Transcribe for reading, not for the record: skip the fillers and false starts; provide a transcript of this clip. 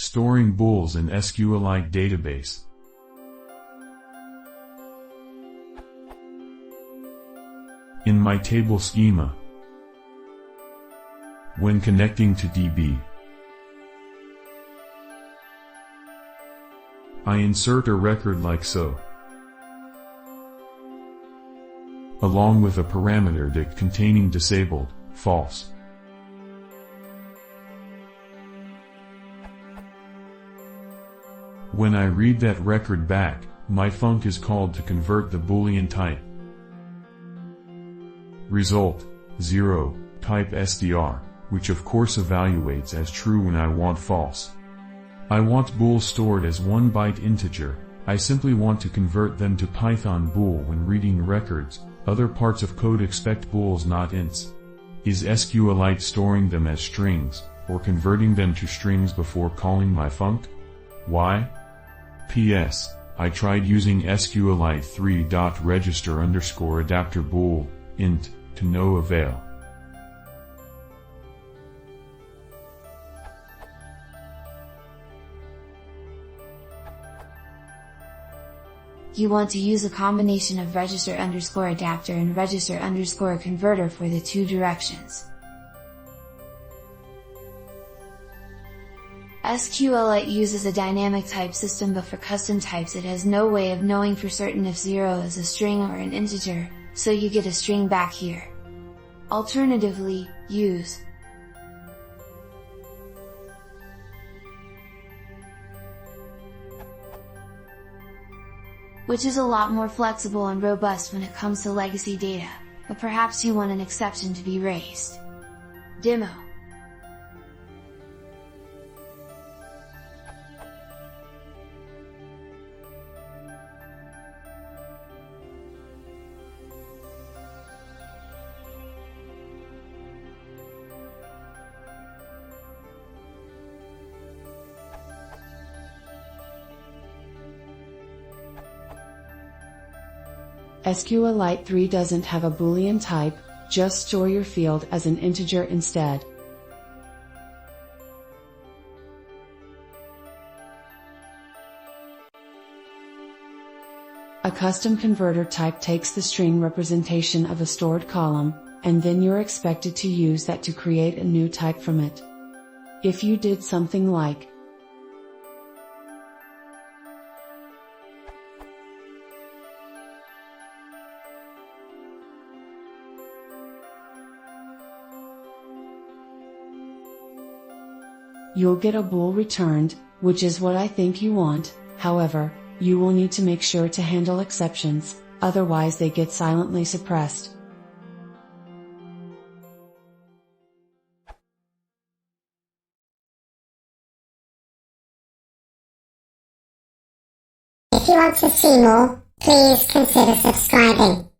Storing bools in SQLite database. In my table schema, when connecting to DB, I insert a record like so, along with a parameter dict containing disabled, false. When I read that record back, my func is called to convert the Boolean type. Result, 0, type str, which of course evaluates as true when I want false. I want bools stored as 1 byte integer. I simply want to convert them to Python bool when reading records. Other parts of code expect bools not ints. Is SQLite storing them as strings, or converting them to strings before calling my func? Why? PS, I tried using SQLite 3.register_adapter bool, int, to no avail. You want to use a combination of register_adapter and register_converter for the two directions. SQLite uses a dynamic type system, but for custom types it has no way of knowing for certain if 0 is a string or an integer, so you get a string back here. Alternatively, use which is a lot more flexible and robust when it comes to legacy data, but perhaps you want an exception to be raised. Demo. SQLite 3 doesn't have a Boolean type, just store your field as an integer instead. A custom converter type takes the string representation of a stored column, and then you're expected to use that to create a new type from it. If you did something like you'll get a bool returned, which is what I think you want. However, you will need to make sure to handle exceptions, otherwise they get silently suppressed. If you want to see more, please consider subscribing.